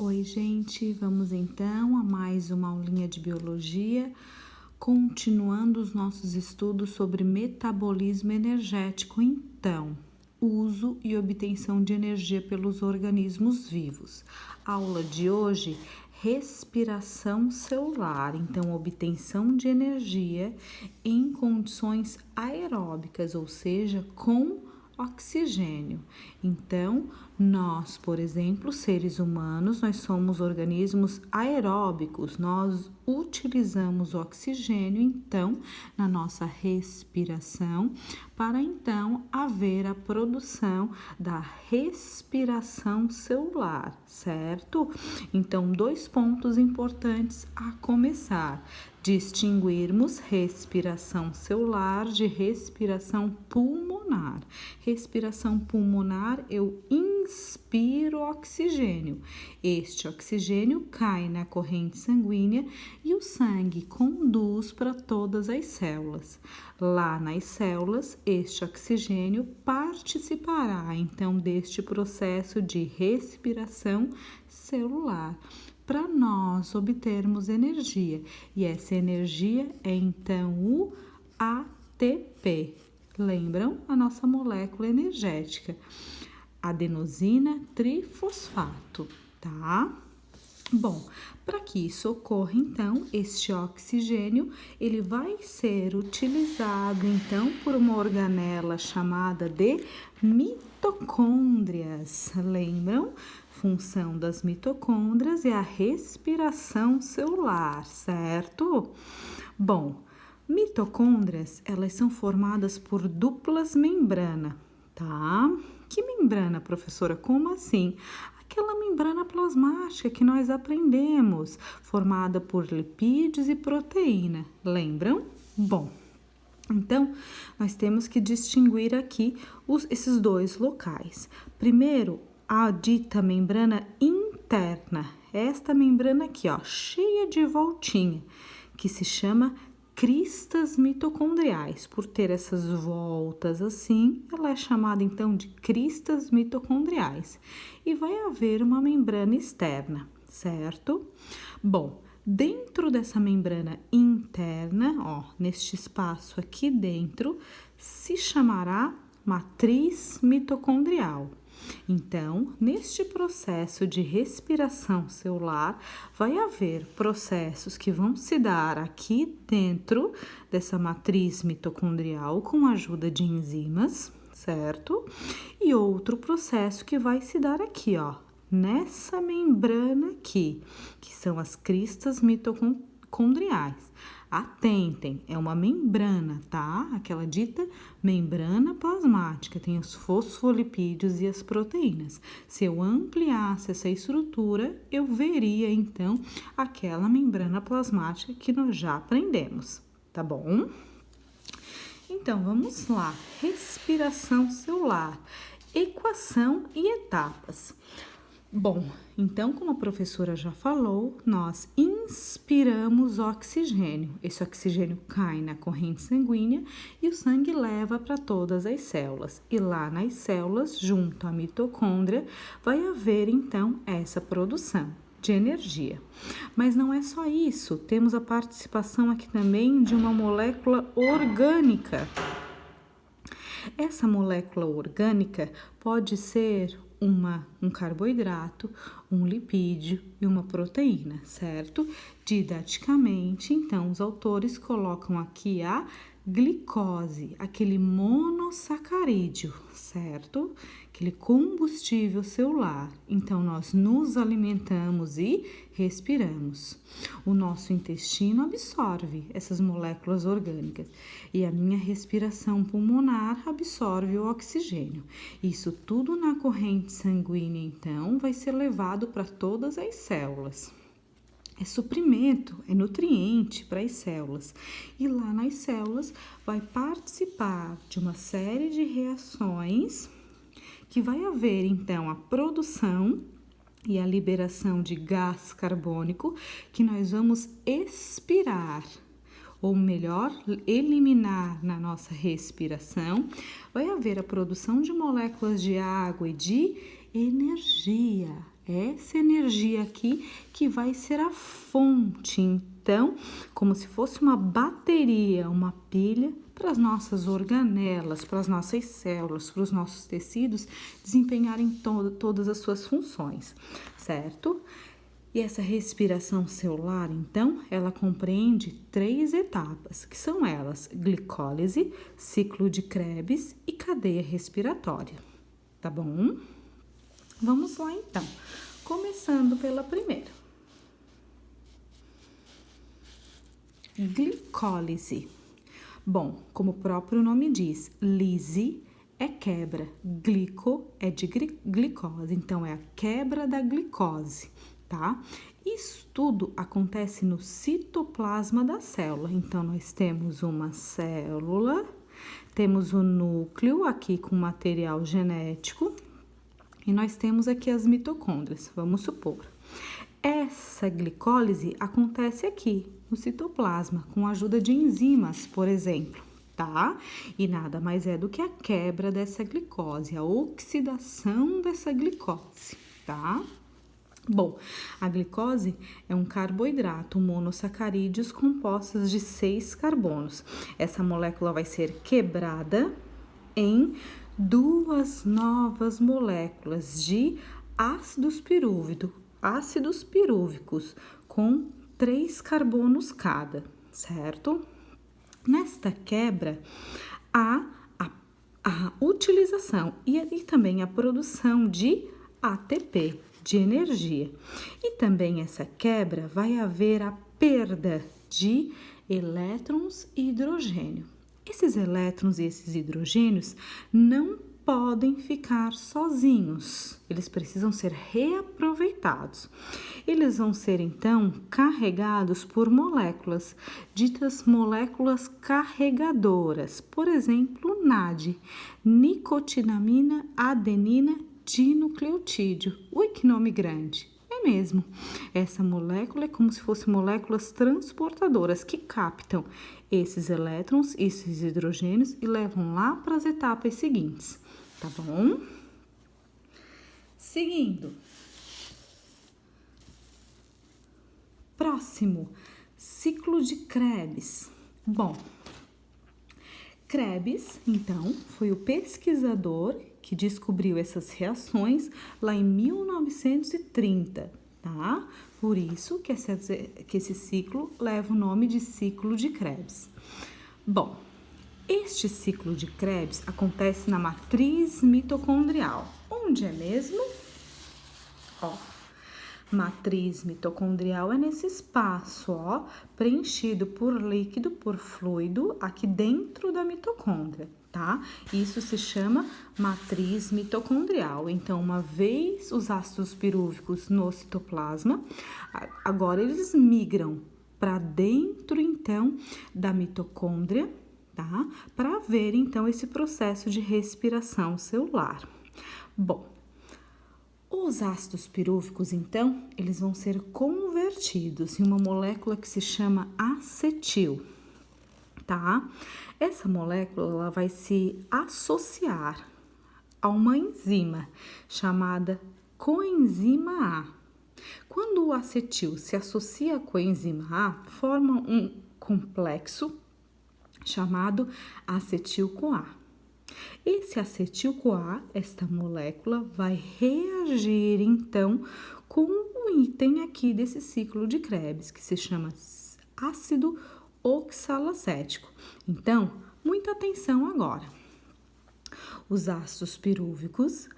Oi, gente, vamos então a mais uma aulinha de biologia, continuando os nossos estudos sobre metabolismo energético. Então, uso e obtenção de energia pelos organismos vivos. Aula de hoje, respiração celular, então obtenção de energia em condições aeróbicas, ou seja, com oxigênio. Então, nós, por exemplo, seres humanos, nós somos organismos aeróbicos, nós utilizamos o oxigênio, então, na nossa respiração, para então haver a produção da respiração celular, certo? Então, dois pontos importantes a começar: distinguirmos respiração celular de respiração pulmonar. Respiração pulmonar, eu inspiro oxigênio. Este oxigênio cai na corrente sanguínea e o sangue conduz para todas as células. Lá nas células, este oxigênio participará então deste processo de respiração celular, para nós obtermos energia. E essa energia é então o ATP. Lembram? A nossa molécula energética, adenosina trifosfato, tá? Bom, para que isso ocorra, então, este oxigênio, ele vai ser utilizado, então, por uma organela chamada de mitocôndrias. Lembram? Função das mitocôndrias é a respiração celular, certo? Bom, mitocôndrias, elas são formadas por duplas membranas, tá? Que membrana, professora? Como assim? Aquela membrana plasmática que nós aprendemos, formada por lipídios e proteína, lembram? Bom, então, nós temos que distinguir aqui esses dois locais. Primeiro, a dita membrana interna, esta membrana aqui, ó, cheia de voltinha, que se chama cristas mitocondriais. Por ter essas voltas assim, ela é chamada então de cristas mitocondriais. E vai haver uma membrana externa, certo? Bom, dentro dessa membrana interna, ó, neste espaço aqui dentro, se chamará matriz mitocondrial. Então, neste processo de respiração celular, vai haver processos que vão se dar aqui dentro dessa matriz mitocondrial com a ajuda de enzimas, certo? E outro processo que vai se dar aqui, ó, nessa membrana aqui, que são as cristas mitocondriais. Atentem, é uma membrana, tá? Aquela dita membrana plasmática, tem os fosfolipídios e as proteínas. Se eu ampliasse essa estrutura, eu veria então aquela membrana plasmática que nós já aprendemos, tá bom? Então, vamos lá. Respiração celular, equação e etapas. Bom, então, como a professora já falou, nós inspiramos oxigênio. Esse oxigênio cai na corrente sanguínea e o sangue leva para todas as células. E lá nas células, junto à mitocôndria, vai haver então essa produção de energia. Mas não é só isso, temos a participação aqui também de uma molécula orgânica. Essa molécula orgânica pode ser um carboidrato, um lipídio e uma proteína, certo? Didaticamente, então, os autores colocam aqui a glicose, aquele monossacarídeo, certo? Aquele combustível celular. Então, nós nos alimentamos e respiramos. O nosso intestino absorve essas moléculas orgânicas e a minha respiração pulmonar absorve o oxigênio. Isso tudo na corrente sanguínea, então, vai ser levado para todas as células. É suprimento, é nutriente para as células. E lá nas células vai participar de uma série de reações que vai haver, então, a produção e a liberação de gás carbônico que nós vamos expirar, ou melhor, eliminar na nossa respiração. Vai haver a produção de moléculas de água e de energia. essa energia aqui que vai ser a fonte, então, como se fosse uma bateria, uma pilha para as nossas organelas, para as nossas células, para os nossos tecidos desempenharem todas as suas funções, certo? E essa respiração celular, então, ela compreende 3 etapas, que são elas: glicólise, ciclo de Krebs e cadeia respiratória. Tá bom? Vamos lá, então. Começando pela primeira. Glicólise. Bom, como o próprio nome diz, lise é quebra, glico é de glicose, então é a quebra da glicose, tá? Isso tudo acontece no citoplasma da célula. Então, nós temos uma célula, temos o núcleo aqui com material genético e nós temos aqui as mitocôndrias, vamos supor. Essa glicólise acontece aqui no citoplasma com a ajuda de enzimas, por exemplo, tá? E nada mais é do que a quebra dessa glicose, a oxidação dessa glicose, tá? Bom, a glicose é um carboidrato monossacarídeos compostos de 6 carbonos. Essa molécula vai ser quebrada em 2 novas moléculas de ácidos pirúvicos com 3 carbonos cada, certo? Nesta quebra, há a utilização e também a produção de ATP, de energia. E também essa quebra vai haver a perda de elétrons e hidrogênio. Esses elétrons e esses hidrogênios não podem ficar sozinhos, eles precisam ser reaproveitados. Eles vão ser então carregados por moléculas, ditas moléculas carregadoras, por exemplo, NAD, nicotinamina adenina dinucleotídeo. Ui, que nome grande! É mesmo. Essa molécula é como se fossem moléculas transportadoras que captam esses elétrons, esses hidrogênios e levam lá para as etapas seguintes, tá bom? Seguindo. Próximo, ciclo de Krebs. Bom, Krebs, então, foi o pesquisador que descobriu essas reações lá em 1930, tá? Por isso que esse ciclo leva o nome de ciclo de Krebs. Bom, este ciclo de Krebs acontece na matriz mitocondrial. Onde é mesmo? Ó, matriz mitocondrial é nesse espaço, ó, preenchido por líquido, por fluido, aqui dentro da mitocôndria, tá? Isso se chama matriz mitocondrial. Então, uma vez os ácidos pirúvicos no citoplasma, agora eles migram para dentro, então, da mitocôndria, tá? Para ver, então, esse processo de respiração celular. Bom, os ácidos pirúvicos, então, eles vão ser convertidos em uma molécula que se chama acetil, tá? Essa molécula, ela vai se associar a uma enzima chamada coenzima A. Quando o acetil se associa à coenzima A, forma um complexo chamado acetil-CoA. Esse acetil-CoA, esta molécula, vai reagir, então, com um item aqui desse ciclo de Krebs, que se chama ácido oxalacético. Então, muita atenção agora. Os ácidos pirúvicos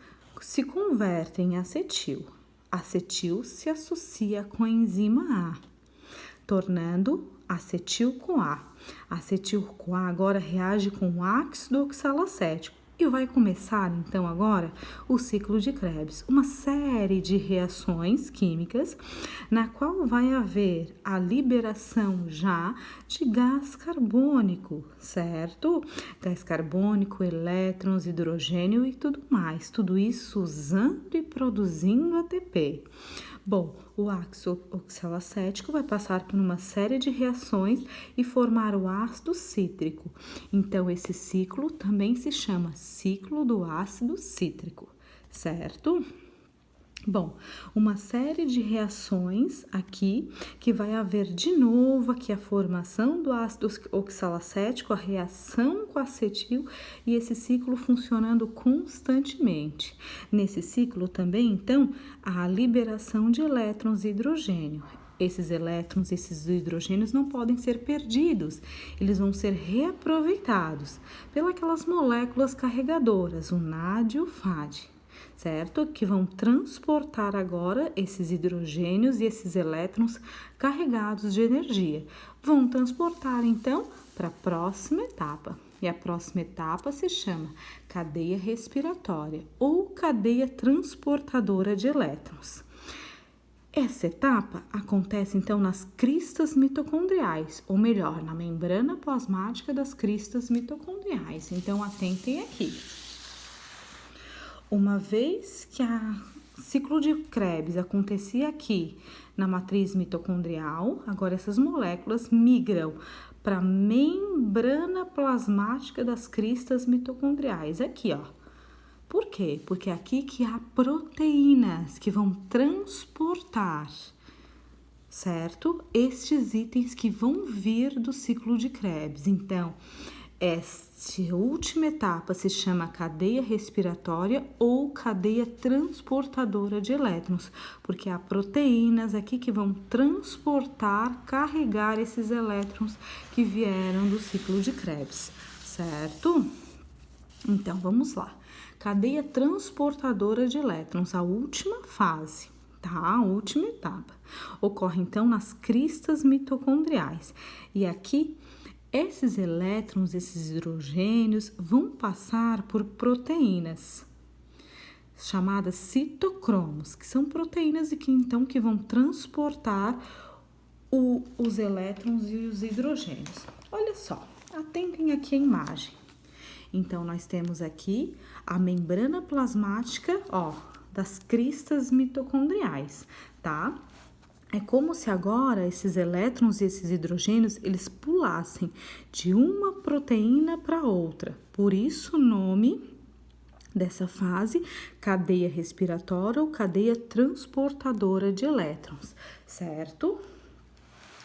se convertem em acetil. Acetil se associa com a enzima A, tornando acetil-CoA. Acetil-CoA agora reage com o ácido oxalacético e vai começar então agora o ciclo de Krebs, uma série de reações químicas na qual vai haver a liberação já de gás carbônico, certo? Gás carbônico, elétrons, hidrogênio e tudo mais, tudo isso usando e produzindo ATP. Bom, o ácido oxalacético vai passar por uma série de reações e formar o ácido cítrico. Então, esse ciclo também se chama ciclo do ácido cítrico, certo? Bom, uma série de reações aqui, que vai haver de novo aqui a formação do ácido oxalacético, a reação com acetil e esse ciclo funcionando constantemente. Nesse ciclo também, então, a liberação de elétrons e hidrogênio. Esses elétrons, esses hidrogênios não podem ser perdidos, eles vão ser reaproveitados pelas moléculas carregadoras, o NAD e o FAD. Certo? Que vão transportar agora esses hidrogênios e esses elétrons carregados de energia. Vão transportar então para a próxima etapa. E a próxima etapa se chama cadeia respiratória ou cadeia transportadora de elétrons. Essa etapa acontece então nas cristas mitocondriais, ou melhor, na membrana plasmática das cristas mitocondriais. Então atentem aqui. Uma vez que o ciclo de Krebs acontecia aqui na matriz mitocondrial, agora essas moléculas migram para a membrana plasmática das cristas mitocondriais. Aqui, ó. Por quê? Porque é aqui que há proteínas que vão transportar, certo? Estes itens que vão vir do ciclo de Krebs. Então, esta última etapa se chama cadeia respiratória ou cadeia transportadora de elétrons, porque há proteínas aqui que vão transportar, carregar esses elétrons que vieram do ciclo de Krebs, certo? Então, vamos lá. Cadeia transportadora de elétrons, a última fase, tá? A última etapa. Ocorre, então, nas cristas mitocondriais. E aqui, esses elétrons, esses hidrogênios, vão passar por proteínas chamadas citocromos, que são proteínas que vão transportar os elétrons e os hidrogênios. Olha só, atentem aqui a imagem. Então, nós temos aqui a membrana plasmática, ó, das cristas mitocondriais, tá? É como se agora esses elétrons e esses hidrogênios, eles pulassem de uma proteína para outra. Por isso o nome dessa fase, cadeia respiratória ou cadeia transportadora de elétrons, certo?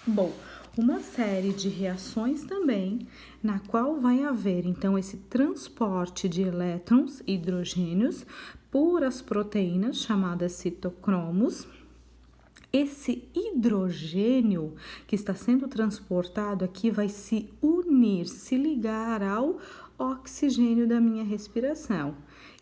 Bom, uma série de reações também, na qual vai haver, então, esse transporte de elétrons e hidrogênios por as proteínas chamadas citocromos. Esse hidrogênio que está sendo transportado aqui vai se unir, se ligar ao oxigênio da minha respiração.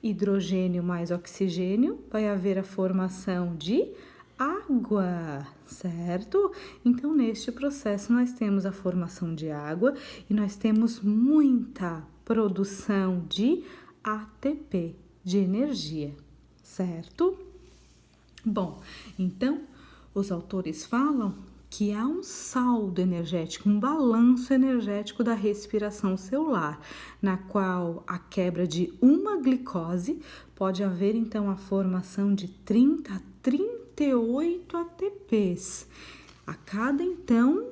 Hidrogênio mais oxigênio, vai haver a formação de água, certo? Então, neste processo, nós temos a formação de água e nós temos muita produção de ATP, de energia, certo? Bom, então, os autores falam que há um saldo energético, um balanço energético da respiração celular, na qual a quebra de uma glicose pode haver, então, a formação de 30 a 38 ATPs a cada, então,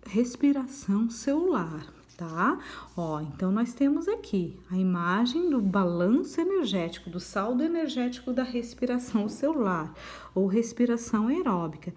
respiração celular, tá? Ó, então nós temos aqui a imagem do balanço energético, do saldo energético da respiração celular ou respiração aeróbica,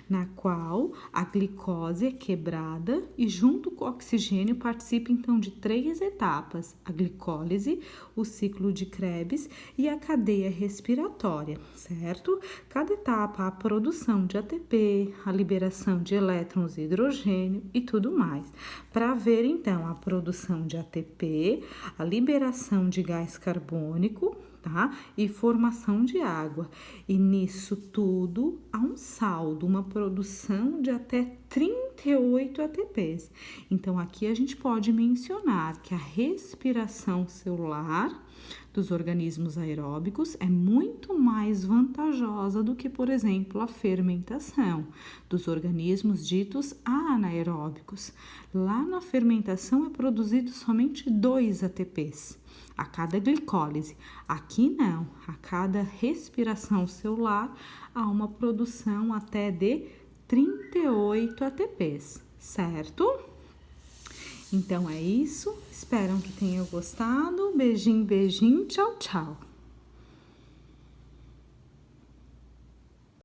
na qual a glicose é quebrada e junto com o oxigênio participa então de 3 etapas: a glicólise, o ciclo de Krebs e a cadeia respiratória, certo? Cada etapa a produção de ATP, a liberação de elétrons e hidrogênio e tudo mais. Para ver então a produção de ATP, a liberação de gás carbônico, tá? E formação de água. E nisso tudo há um saldo, uma produção de até 38 ATPs. Então, aqui a gente pode mencionar que a respiração celular dos organismos aeróbicos é muito mais vantajosa do que, por exemplo, a fermentação dos organismos ditos anaeróbicos. Lá na fermentação é produzido somente 2 ATPs a cada glicólise. Aqui não, a cada respiração celular há uma produção até de 38 ATPs, certo? Então é isso, espero que tenham gostado. Beijinho, beijinho, tchau, tchau.